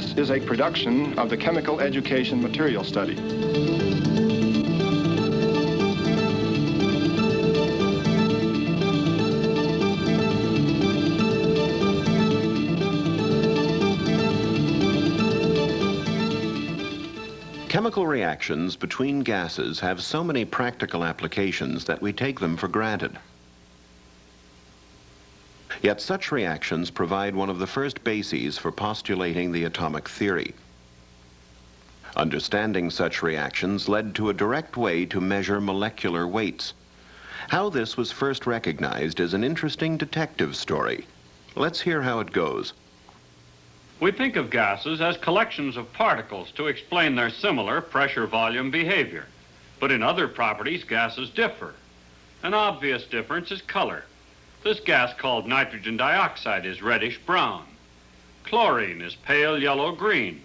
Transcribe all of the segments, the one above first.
This is a production of the Chemical Education Material Study. Chemical reactions between gases have so many practical applications that we take them for granted. Yet such reactions provide one of the first bases for postulating the atomic theory. Understanding such reactions led to a direct way to measure molecular weights. How this was first recognized is an interesting detective story. Let's hear how it goes. We think of gases as collections of particles to explain their similar pressure-volume behavior. But in other properties, gases differ. An obvious difference is color. This gas called nitrogen dioxide is reddish-brown. Chlorine is pale yellow-green.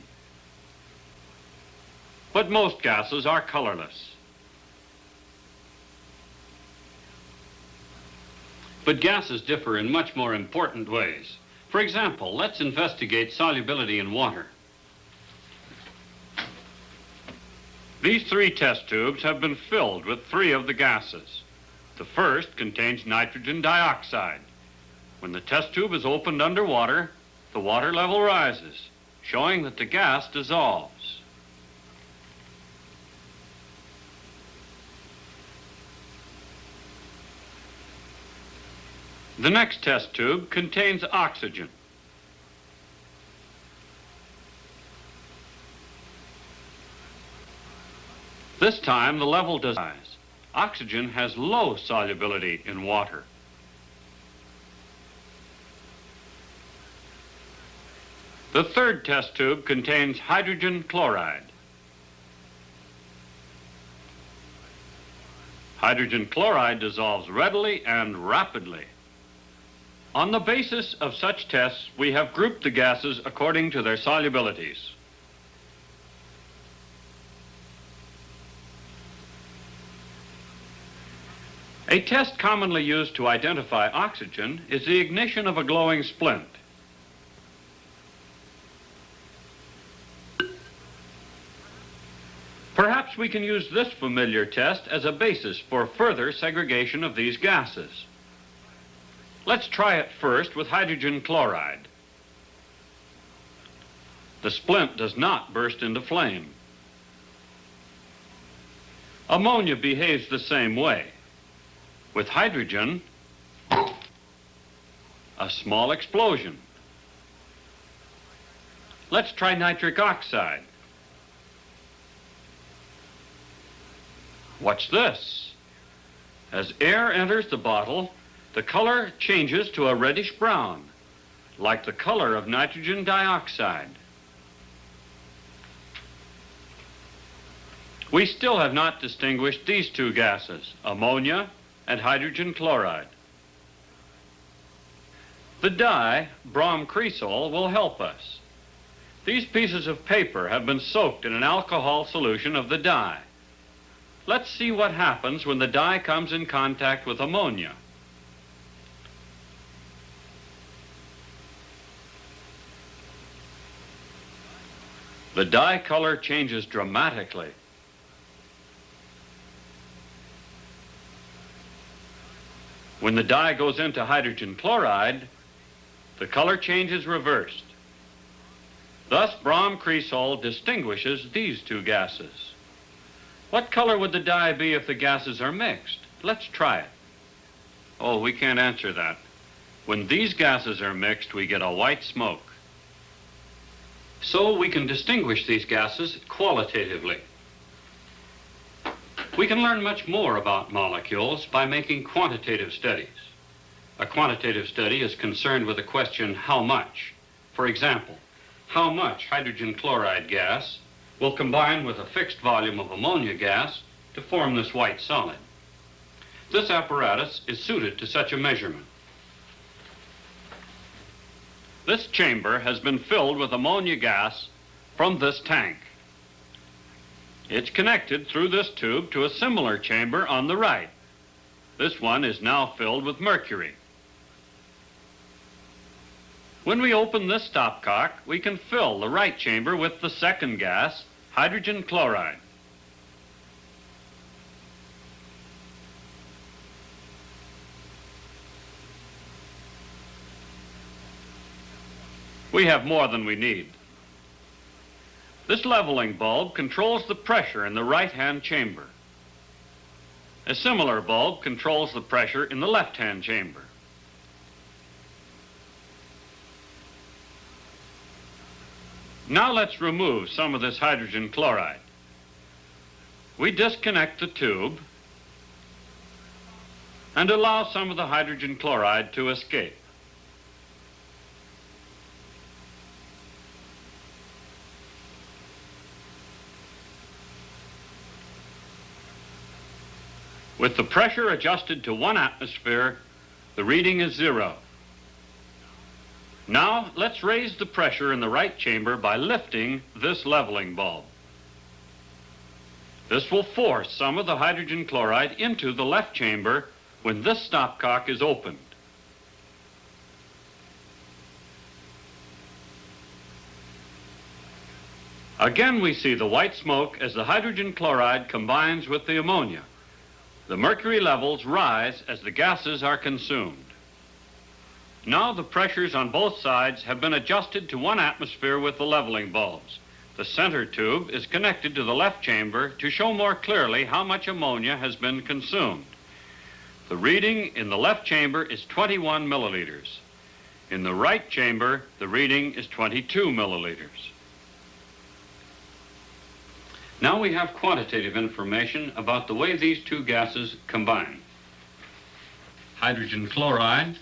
But most gases are colorless. But gases differ in much more important ways. For example, let's investigate solubility in water. These three test tubes have been filled with three of the gases. The first contains nitrogen dioxide. When the test tube is opened underwater, the water level rises, showing that the gas dissolves. The next test tube contains oxygen. This time the level does rise. Oxygen has low solubility in water. The third test tube contains hydrogen chloride. Hydrogen chloride dissolves readily and rapidly. On the basis of such tests, we have grouped the gases according to their solubilities. A test commonly used to identify oxygen is the ignition of a glowing splint. Perhaps we can use this familiar test as a basis for further segregation of these gases. Let's try it first with hydrogen chloride. The splint does not burst into flame. Ammonia behaves the same way. With hydrogen, a small explosion. Let's try nitric oxide. Watch this. As air enters the bottle, the color changes to a reddish brown, like the color of nitrogen dioxide. We still have not distinguished these two gases, ammonia and hydrogen chloride. The dye, bromcresol, will help us. These pieces of paper have been soaked in an alcohol solution of the dye. Let's see what happens when the dye comes in contact with ammonia. The dye color changes dramatically. When the dye goes into hydrogen chloride, the color change is reversed. Thus, bromcresol distinguishes these two gases. What color would the dye be if the gases are mixed? Let's try it. Oh, we can't answer that. When these gases are mixed, we get a white smoke. So we can distinguish these gases qualitatively. We can learn much more about molecules by making quantitative studies. A quantitative study is concerned with the question, how much? For example, how much hydrogen chloride gas will combine with a fixed volume of ammonia gas to form this white solid? This apparatus is suited to such a measurement. This chamber has been filled with ammonia gas from this tank. It's connected through this tube to a similar chamber on the right. This one is now filled with mercury. When we open this stopcock, we can fill the right chamber with the second gas, hydrogen chloride. We have more than we need. This leveling bulb controls the pressure in the right-hand chamber. A similar bulb controls the pressure in the left-hand chamber. Now let's remove some of this hydrogen chloride. We disconnect the tube and allow some of the hydrogen chloride to escape. With the pressure adjusted to 1 atmosphere, the reading is 0. Now, let's raise the pressure in the right chamber by lifting this leveling bulb. This will force some of the hydrogen chloride into the left chamber when this stopcock is opened. Again, we see the white smoke as the hydrogen chloride combines with the ammonia. The mercury levels rise as the gases are consumed. Now the pressures on both sides have been adjusted to 1 atmosphere with the leveling bulbs. The center tube is connected to the left chamber to show more clearly how much ammonia has been consumed. The reading in the left chamber is 21 milliliters. In the right chamber, the reading is 22 milliliters. Now we have quantitative information about the way these two gases combine. Hydrogen chloride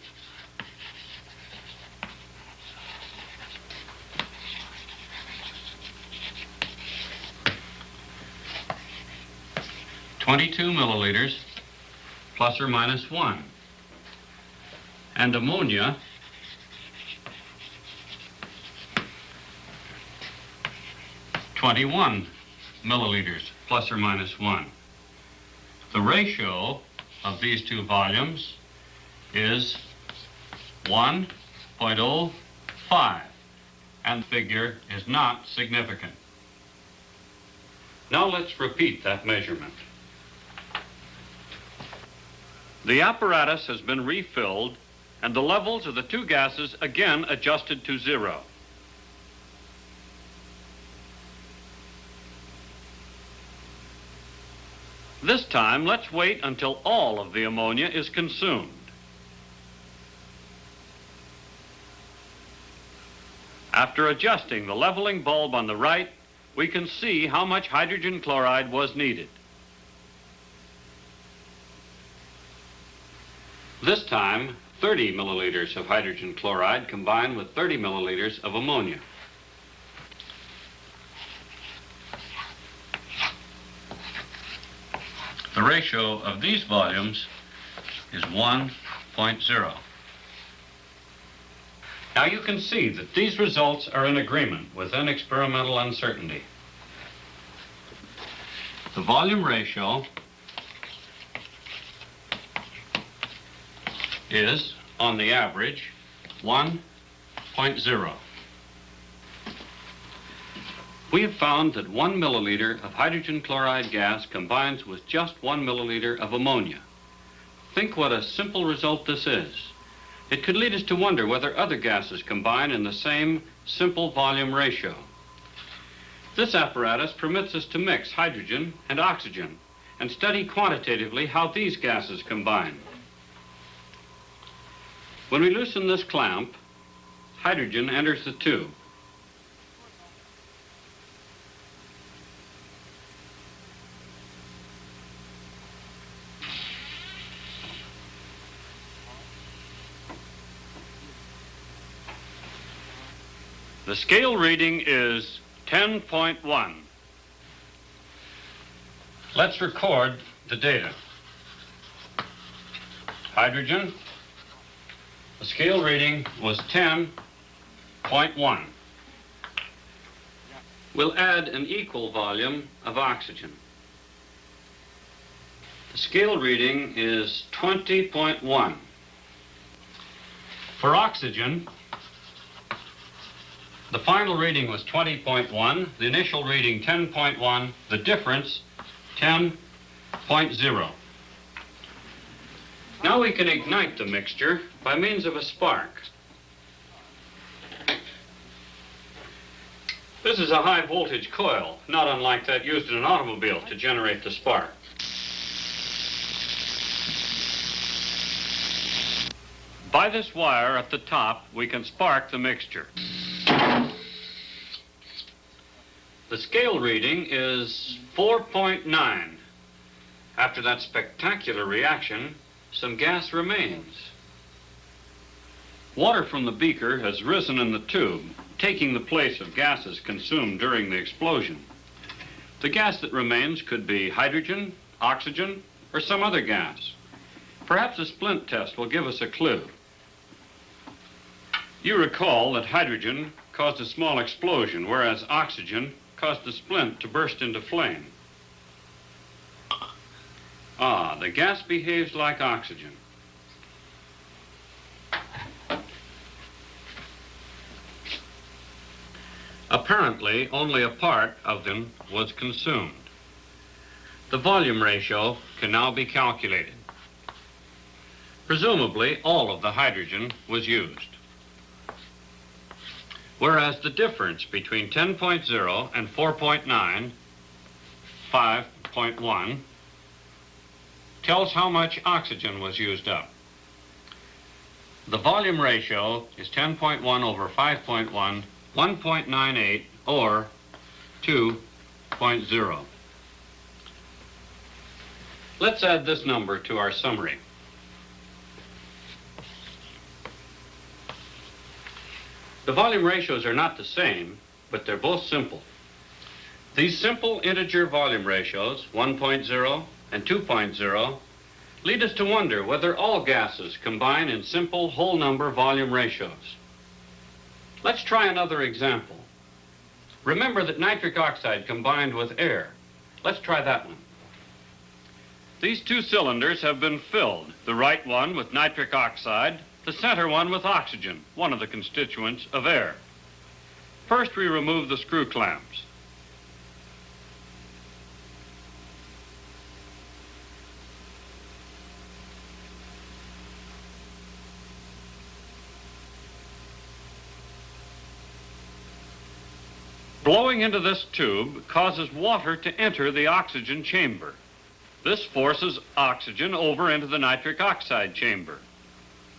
(22 milliliters plus or minus 1), and ammonia (21 milliliters plus or minus 1). The ratio of these two volumes is 1.05, and the figure is not significant. Now let's repeat that measurement. The apparatus has been refilled and the levels of the two gases again adjusted to 0. This time, let's wait until all of the ammonia is consumed. After adjusting the leveling bulb on the right, we can see how much hydrogen chloride was needed. This time, 30 milliliters of hydrogen chloride combined with 30 milliliters of ammonia. The ratio of these volumes is 1.0. Now you can see that these results are in agreement within experimental uncertainty. The volume ratio is, on the average, 1.0. We have found that 1 milliliter of hydrogen chloride gas combines with just 1 milliliter of ammonia. Think what a simple result this is. It could lead us to wonder whether other gases combine in the same simple volume ratio. This apparatus permits us to mix hydrogen and oxygen and study quantitatively how these gases combine. When we loosen this clamp, hydrogen enters the tube. The scale reading is 10.1. Let's record the data. Hydrogen, the scale reading was 10.1. We'll add an equal volume of oxygen. The scale reading is 20.1. For oxygen, The final reading was 20.1, the initial reading 10.1, the difference 10.0. Now we can ignite the mixture by means of a spark. This is a high voltage coil, not unlike that used in an automobile to generate the spark. By this wire at the top, we can spark the mixture. The scale reading is 4.9. After that spectacular reaction, some gas remains. Water from the beaker has risen in the tube, taking the place of gases consumed during the explosion. The gas that remains could be hydrogen, oxygen, or some other gas. Perhaps a splint test will give us a clue. You recall that hydrogen caused a small explosion, whereas oxygen caused the splint to burst into flame. Ah, the gas behaves like oxygen. Apparently, only a part of them was consumed. The volume ratio can now be calculated. Presumably, all of the hydrogen was used. Whereas the difference between 10.0 and 4.9, 5.1, tells how much oxygen was used up. The volume ratio is 10.1 over 5.1, 1.98, or 2.0. Let's add this number to our summary. The volume ratios are not the same, but they're both simple. These simple integer volume ratios, 1.0 and 2.0, lead us to wonder whether all gases combine in simple whole number volume ratios. Let's try another example. Remember that nitric oxide combined with air. Let's try that one. These two cylinders have been filled, the right one with nitric oxide, the center one with oxygen, one of the constituents of air. First, we remove the screw clamps. Blowing into this tube causes water to enter the oxygen chamber. This forces oxygen over into the nitric oxide chamber.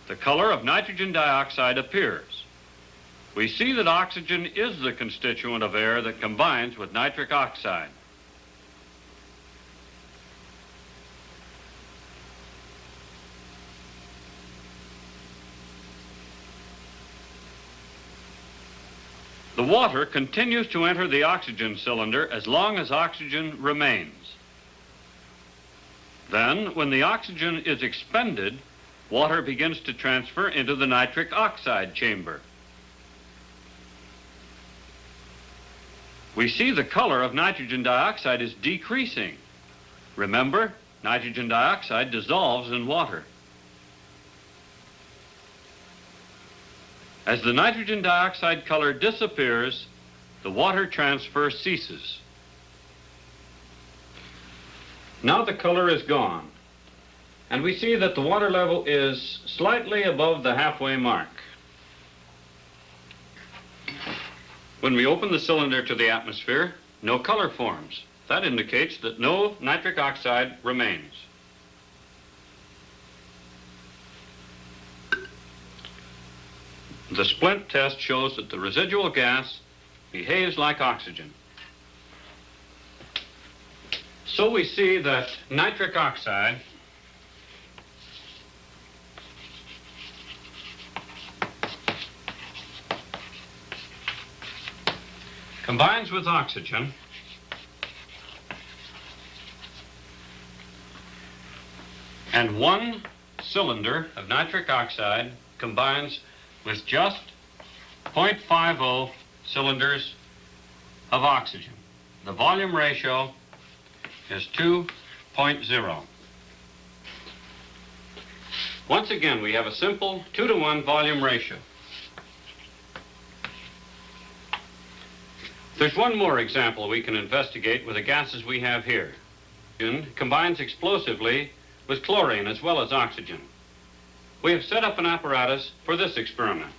The color of nitrogen dioxide appears. We see that oxygen is the constituent of air that combines with nitric oxide. The water continues to enter the oxygen cylinder as long as oxygen remains. Then, when the oxygen is expended, water begins to transfer into the nitric oxide chamber. We see the color of nitrogen dioxide is decreasing. Remember, nitrogen dioxide dissolves in water. As the nitrogen dioxide color disappears, the water transfer ceases. Now the color is gone, and we see that the water level is slightly above the halfway mark. When we open the cylinder to the atmosphere, no color forms. That indicates that no nitric oxide remains. The splint test shows that the residual gas behaves like oxygen. So we see that nitric oxide combines with oxygen and one cylinder of nitric oxide combines with just 0.50 cylinders of oxygen. The volume ratio is 2.0. Once again, we have a simple 2-to-1 volume ratio. There's one more example we can investigate with the gases we have here. Hydrogen combines explosively with chlorine as well as oxygen. We have set up an apparatus for this experiment.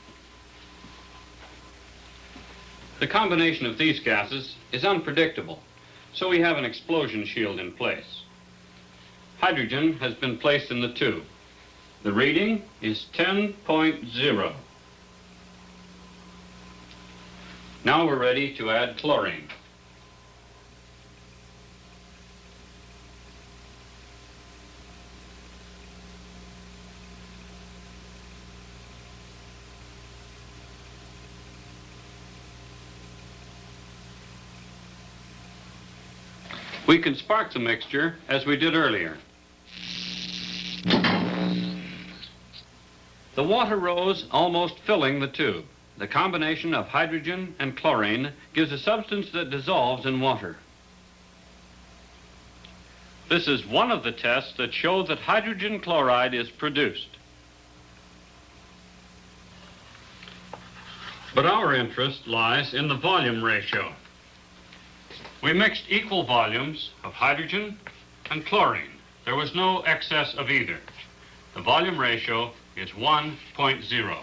The combination of these gases is unpredictable, so we have an explosion shield in place. Hydrogen has been placed in the tube. The reading is 10.0. Now we're ready to add chlorine. We can spark the mixture as we did earlier. The water rose, almost filling the tube. The combination of hydrogen and chlorine gives a substance that dissolves in water. This is one of the tests that show that hydrogen chloride is produced. But our interest lies in the volume ratio. We mixed equal volumes of hydrogen and chlorine. There was no excess of either. The volume ratio is 1.0.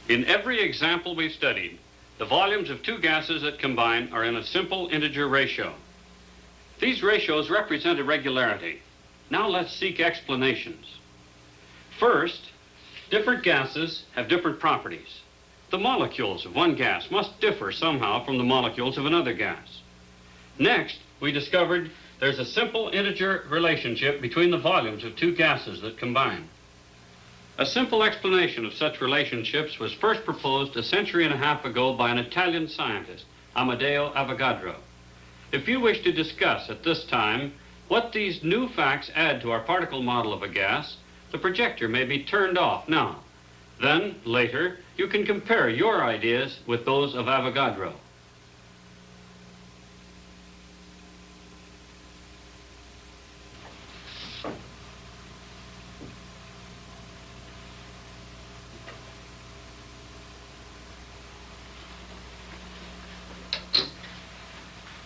In every example we studied, the volumes of two gases that combine are in a simple integer ratio. These ratios represent irregularity. Now let's seek explanations. First, different gases have different properties. The molecules of one gas must differ somehow from the molecules of another gas. Next, we discovered there's a simple integer relationship between the volumes of two gases that combine. A simple explanation of such relationships was first proposed a century and a half ago by an Italian scientist, Amedeo Avogadro. If you wish to discuss at this time what these new facts add to our particle model of a gas, the projector may be turned off now. Then, later, you can compare your ideas with those of Avogadro.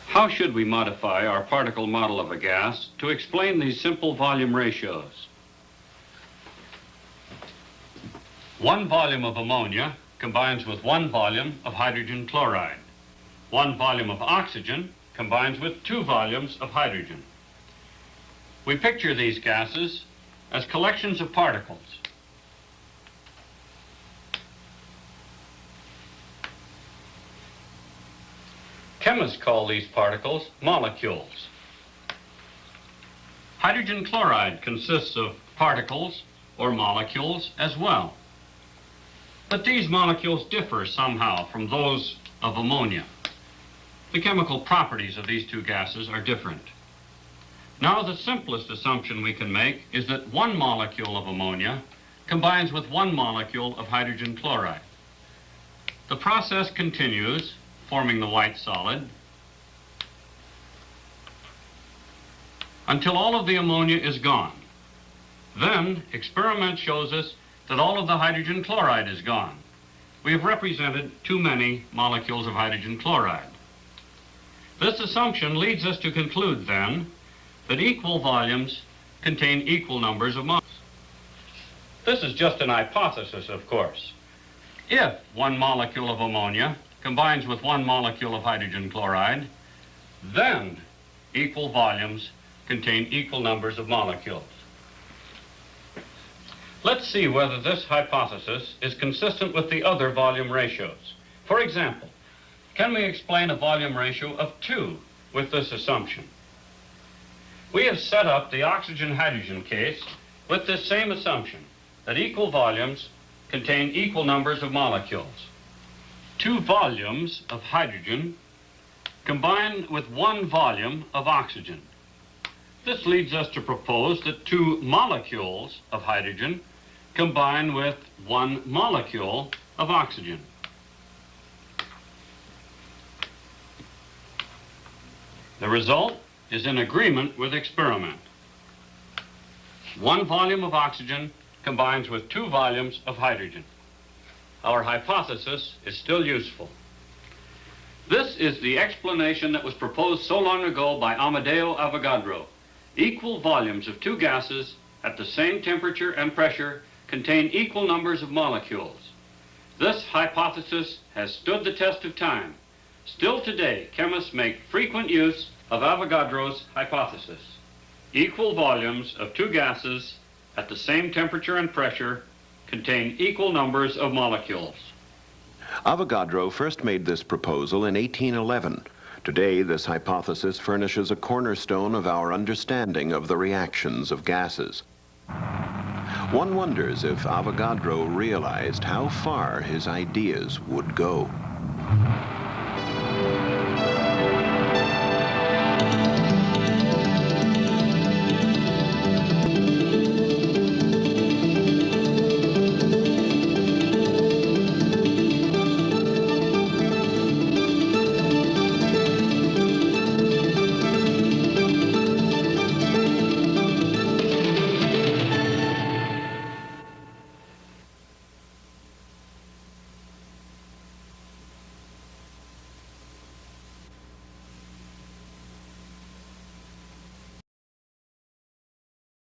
How should we modify our particle model of a gas to explain these simple volume ratios? One volume of ammonia combines with one volume of hydrogen chloride. One volume of oxygen combines with two volumes of hydrogen. We picture these gases as collections of particles. Chemists call these particles molecules. Hydrogen chloride consists of particles or molecules as well. But these molecules differ somehow from those of ammonia. The chemical properties of these two gases are different. Now, the simplest assumption we can make is that one molecule of ammonia combines with one molecule of hydrogen chloride. The process continues, forming the white solid, until all of the ammonia is gone. Then, experiment shows us that all of the hydrogen chloride is gone. We have represented too many molecules of hydrogen chloride. This assumption leads us to conclude, then, that equal volumes contain equal numbers of molecules. This is just an hypothesis, of course. If one molecule of ammonia combines with one molecule of hydrogen chloride, then equal volumes contain equal numbers of molecules. Let's see whether this hypothesis is consistent with the other volume ratios. For example, can we explain a volume ratio of 2 with this assumption? We have set up the oxygen-hydrogen case with this same assumption, that equal volumes contain equal numbers of molecules. 2 volumes of hydrogen combine with 1 volume of oxygen. This leads us to propose that 2 molecules of hydrogen combine with 1 molecule of oxygen. The result is in agreement with experiment. 1 volume of oxygen combines with 2 volumes of hydrogen. our hypothesis is still useful. This is the explanation that was proposed so long ago by Amadeo Avogadro. Equal volumes of two gases at the same temperature and pressure contain equal numbers of molecules. This hypothesis has stood the test of time. Still today, chemists make frequent use of Avogadro's hypothesis. Equal volumes of two gases at the same temperature and pressure contain equal numbers of molecules. Avogadro first made this proposal in 1811. Today, this hypothesis furnishes a cornerstone of our understanding of the reactions of gases. One wonders if Avogadro realized how far his ideas would go.